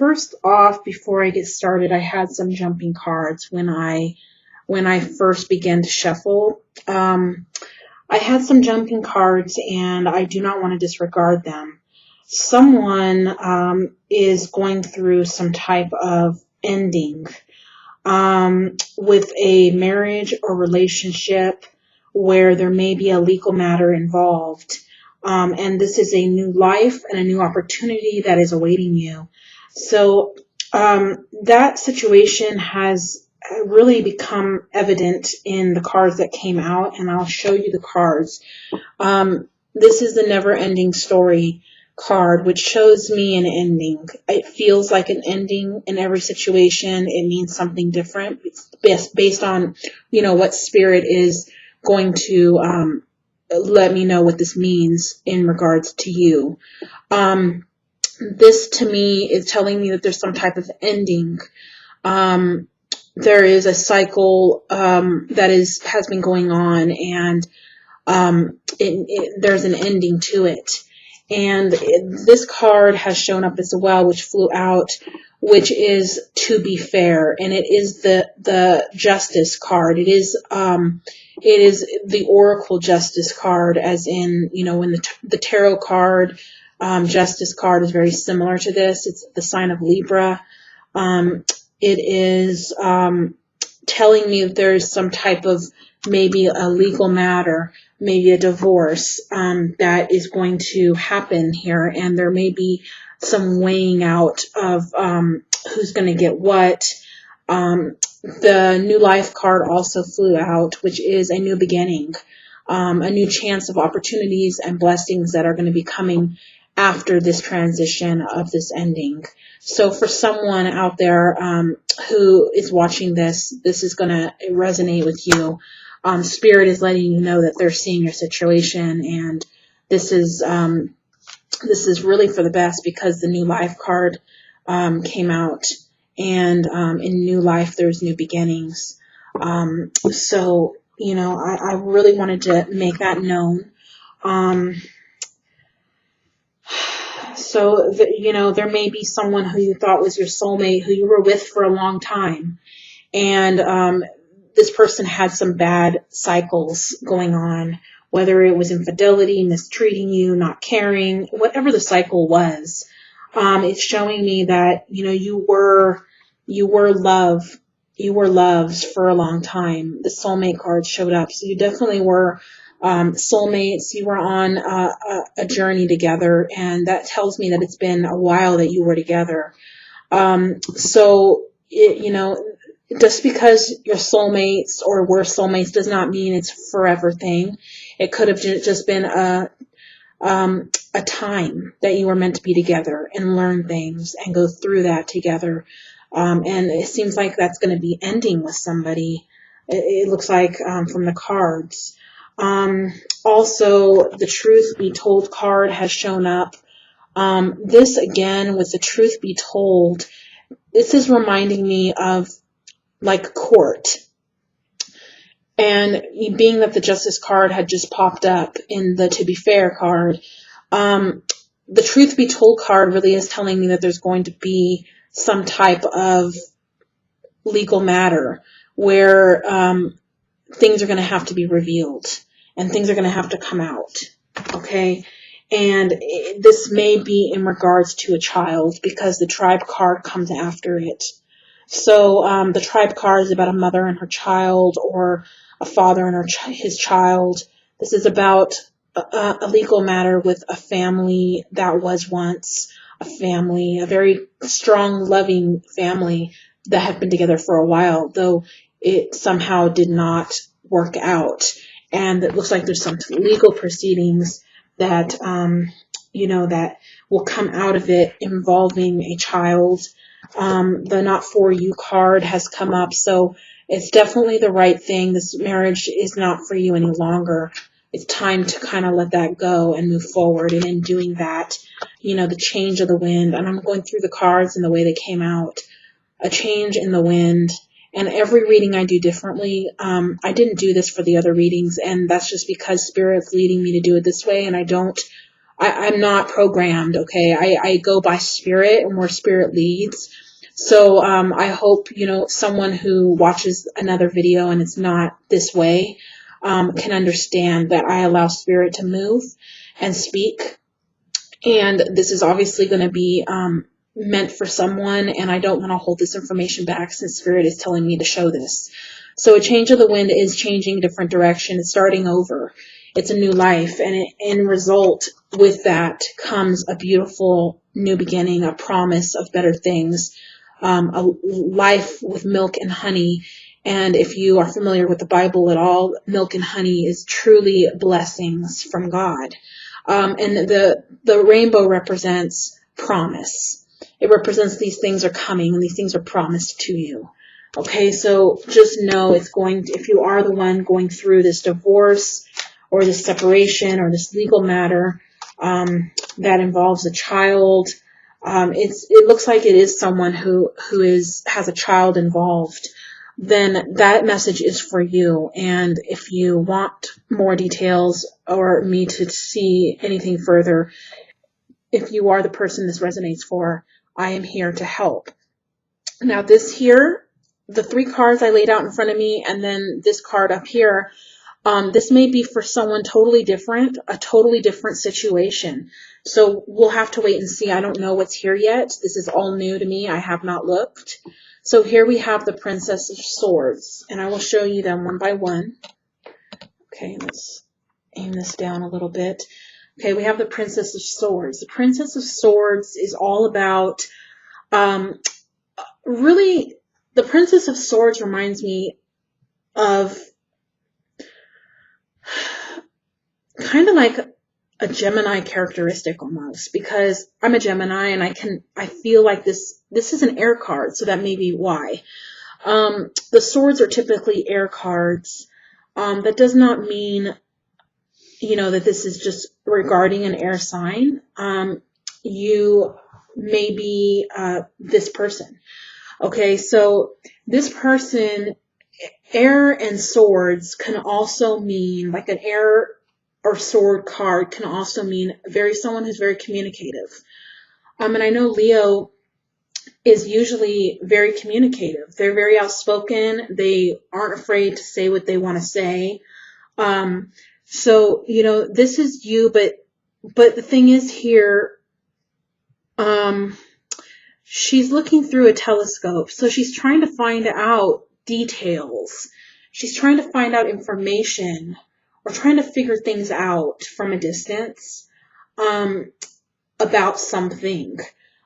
first off, before I get started, I had some jumping cards when I first began to shuffle. I had some jumping cards, and I do not want to disregard them. Someone is going through some type of ending with a marriage or relationship where there may be a legal matter involved. And this is a new life and a new opportunity that is awaiting you. So that situation has really become evident in the cards that came out, and I'll show you the cards. This is the never-ending story card, which shows me an ending. It feels like an ending in every situation. It means something different. It's based on, what spirit is going to let me know what this means in regards to you. This to me is telling me that there's some type of ending. There is a cycle that has been going on, and there's an ending to it. And this card has shown up as well, which flew out, which is to be fair, and it is the justice card. It is the oracle justice card, as in, when the tarot card justice card is very similar to this. It's the sign of Libra. It is telling me that there's some type of maybe a legal matter, maybe a divorce that is going to happen here, and there may be some weighing out of who's going to get what. The new life card also flew out, which is a new beginning, a new chance of opportunities and blessings that are going to be coming after this transition of this ending. So for someone out there who is watching this is going to resonate with you. Spirit is letting you know that they're seeing your situation, and this is really for the best, because the new life card came out, and in new life there's new beginnings. So I really wanted to make that known. So there may be someone who you thought was your soulmate, who you were with for a long time, and this person had some bad cycles going on, whether it was infidelity, mistreating you, not caring, whatever the cycle was. It's showing me that, you were loves for a long time. The soulmate card showed up. So you definitely were soulmates. You were on a journey together, and that tells me that it's been a while that you were together. Just because you're soulmates or were soulmates does not mean it's a forever thing. It could have just been a time that you were meant to be together and learn things and go through that together. And it seems like that's going to be ending with somebody. It looks like from the cards. Also, the truth be told card has shown up. This again, with the truth be told, this is reminding me of like court. And being that the justice card had just popped up in the to be fair card, the truth be told card really is telling me that there's going to be some type of legal matter where things are going to have to be revealed and things are going to have to come out. Okay. And this may be in regards to a child, because the tribe card comes after it. So the tribe card is about a mother and her child, or a father and his child. This is about a legal matter with a family that was once a family, a very strong, loving family that had been together for a while, though it somehow did not work out. And it looks like there's some legal proceedings that, that will come out of it involving a child. The not for you card has come up. So it's definitely the right thing. This marriage is not for you any longer. It's time to kind of let that go and move forward. And in doing that, the change of the wind, and I'm going through the cards and the way they came out, a change in the wind. And every reading I do differently. I didn't do this for the other readings, and that's just because Spirit's leading me to do it this way, and I don't I'm not programmed, okay? I go by spirit and where spirit leads. So I hope, someone who watches another video and it's not this way can understand that I allow spirit to move and speak. And this is obviously going to be meant for someone, and I don't want to hold this information back since spirit is telling me to show this. So a change of the wind is changing a different direction. It's starting over. It's a new life, and in result with that comes a beautiful new beginning, a promise of better things, a life with milk and honey. And if you are familiar with the Bible at all, milk and honey is truly blessings from God. And the rainbow represents promise. It represents these things are coming and these things are promised to you. Okay, so just know if you are the one going through this divorce or this separation or this legal matter that involves a child, it looks like it is someone who has a child involved, then that message is for you. And if you want more details or me to see anything further, if you are the person this resonates for, I am here to help. Now this here, the 3 cards I laid out in front of me, and then this card up here, this may be for someone totally different, a totally different situation. So we'll have to wait and see. I don't know what's here yet. This is all new to me. I have not looked. So here we have the Princess of Swords, and I will show you them one by one. Okay, let's aim this down a little bit. Okay, we have the Princess of Swords. The Princess of Swords is all about, really, the Princess of Swords reminds me of kind of like a Gemini characteristic almost, because I'm a Gemini and I feel like this is an air card, so that may be why. The swords are typically air cards. That does not mean, that this is just regarding an air sign. You may be this person. Okay, so this person, air and swords can also mean, like an air or sword card can also mean someone who's very communicative. And I know Leo is usually very communicative. They're very outspoken. They aren't afraid to say what they want to say. So, this is you, but the thing is here, she's looking through a telescope. So she's trying to find out details. She's trying to find out information or trying to figure things out from a distance, about something.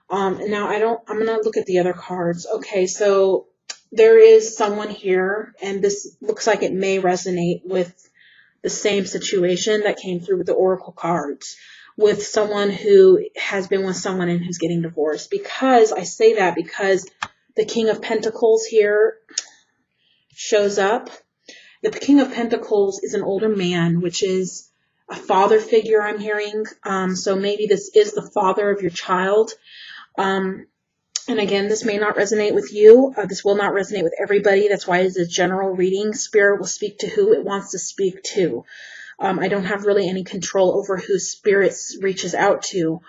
Now I'm going to look at the other cards. Okay, so there is someone here, and this looks like it may resonate with the same situation that came through with the Oracle cards, with someone who has been with someone and who's getting divorced. Because I say that because the King of Pentacles here shows up. The King of Pentacles is an older man, which is a father figure I'm hearing. So maybe this is the father of your child. And again, this may not resonate with you. This will not resonate with everybody. That's why it's a general reading. Spirit will speak to who it wants to speak to. I don't have really any control over who Spirit reaches out to.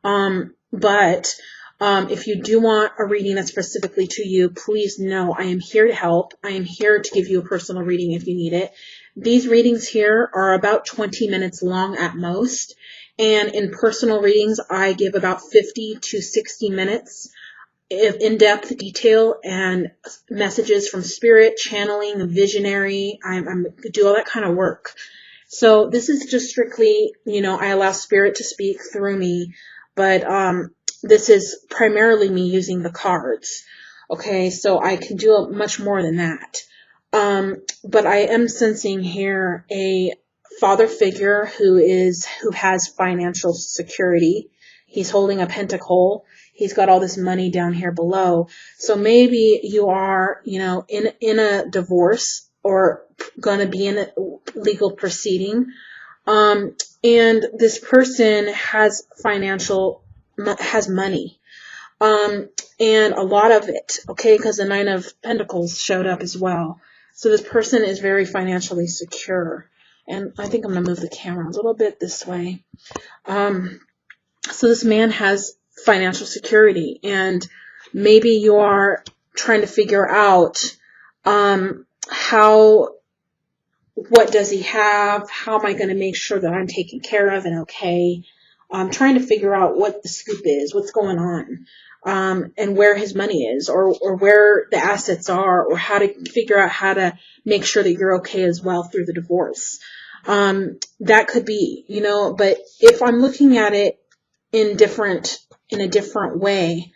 But if you do want a reading that's specifically to you, please know I am here to help. I am here to give you a personal reading if you need it. These readings here are about 20 minutes long at most. And in personal readings, I give about 50 to 60 minutes of in-depth detail and messages from Spirit, channeling, visionary. I do all that kind of work. So this is just strictly, I allow Spirit to speak through me, but this is primarily me using the cards. Okay, so I can do much more than that. But I am sensing here a father figure who has financial security. He's holding a pentacle. He's got all this money down here below. So maybe you are, in a divorce or going to be in a legal proceeding. And this person has money. And a lot of it, okay, because the 9 of Pentacles showed up as well. So this person is very financially secure. And I think I'm going to move the camera a little bit this way. So this man has financial security, and maybe you are trying to figure out what does he have? How am I going to make sure that I'm taken care of and okay? I'm trying to figure out what the scoop is, what's going on, and where his money is, or where the assets are, or how to figure out how to make sure that you're okay as well through the divorce. That could be, but if I'm looking at it in a different way,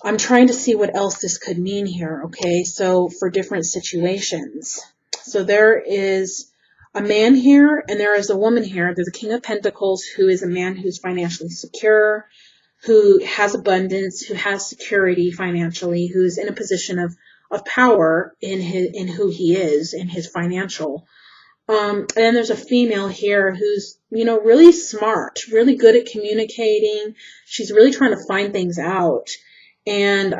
I'm trying to see what else this could mean here, okay? So for different situations. So there is a man here and there is a woman here. There's a King of Pentacles, who is a man who's financially secure, who has abundance, who has security financially, who's in a position of power in who he is, in his financial. And then there's a female here who's, really smart, really good at communicating. She's really trying to find things out. And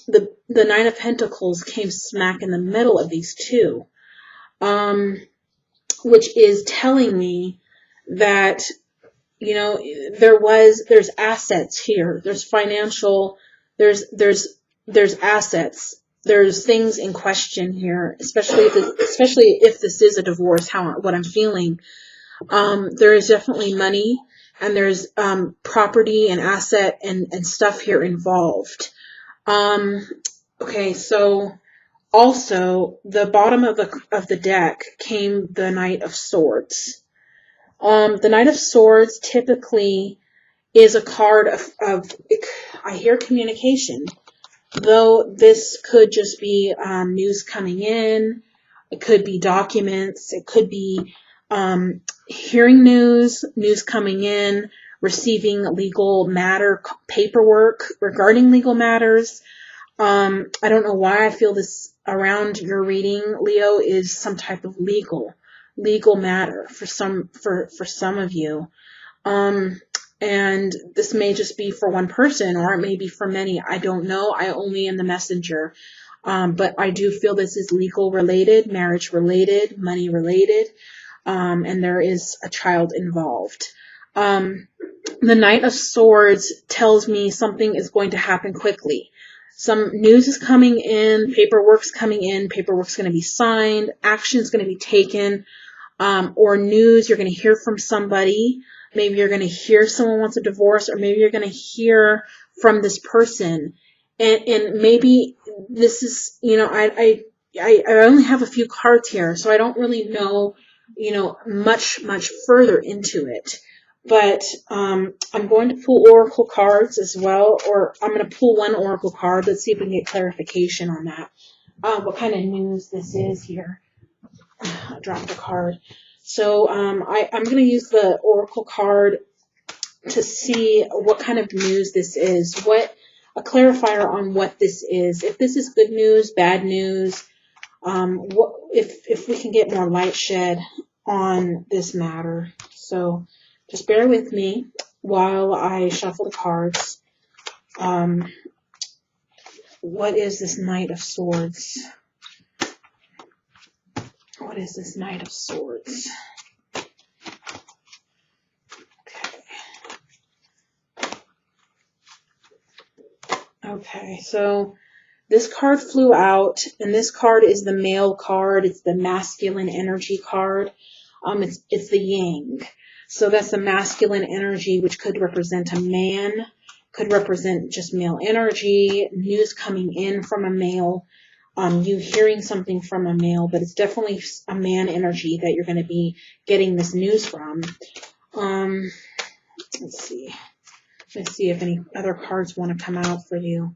the Nine of Pentacles came smack in the middle of these two, which is telling me that, there's assets here. There's financial, there's assets. There's things in question here, especially if this is a divorce, what I'm feeling. There is definitely money, and there's property and asset and stuff here involved. Okay, so also the bottom of the deck came the Knight of Swords. The Knight of Swords typically is a card of I hear communication, though this could just be news coming in. It could be documents. It could be hearing news coming in, receiving legal matter, paperwork regarding legal matters. I don't know why I feel this around your reading, Leo, is some type of legal matter for some of you. And this may just be for one person, or it may be for many. I don't know. I only am the messenger. But I do feel this is legal related, marriage related, money related, and there is a child involved. The Knight of Swords tells me something is going to happen quickly. Some news is coming in, paperwork's coming in, paperwork's going to be signed, action's going to be taken, or news, you're going to hear from somebody. Maybe you're going to hear someone wants a divorce, or maybe you're going to hear from this person. And maybe this is, I only have a few cards here, so I don't really know, much further into it. But I'm going to pull oracle cards as well, or I'm going to pull one oracle card. Let's see if we can get clarification on that. What kind of news this is here. I dropped a card. So I'm going to use the oracle card to see what kind of news this is. A clarifier on what this is. If this is good news, bad news. If we can get more light shed on this matter. So just bear with me while I shuffle the cards. What is this Knight of Swords? What is this Knight of Swords? Okay, so this card flew out, and this card is the male card. It's the masculine energy card. It's the yang. So that's the masculine energy, which could represent a man, could represent just male energy, news coming in from a male, you hearing something from a male, but it's definitely a man energy that you're going to be getting this news from. Let's see. Let's see if any other cards want to come out for you.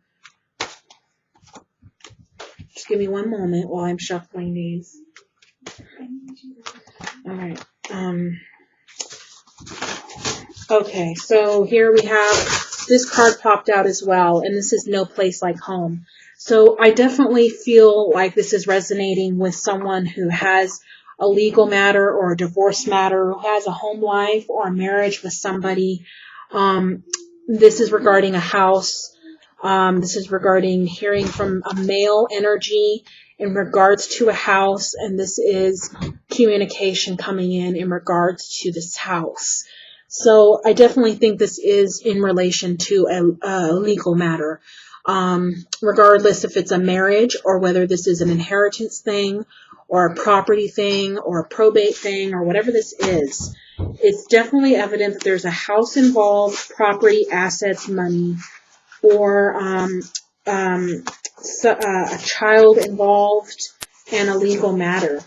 Just give me one moment while I'm shuffling these. All right. Okay, so here we have this card popped out as well, and this is No Place Like Home. So I definitely feel like this is resonating with someone who has a legal matter or a divorce matter, who has a home life or a marriage with somebody. This is regarding a house. This is regarding hearing from a male energy in regards to a house, and this is communication coming in regards to this house. So I definitely think this is in relation to a legal matter. Regardless if it's a marriage or whether this is an inheritance thing or a property thing or a probate thing or whatever this is, it's definitely evident that there's a house involved, property, assets, money, or a child involved, and a legal matter.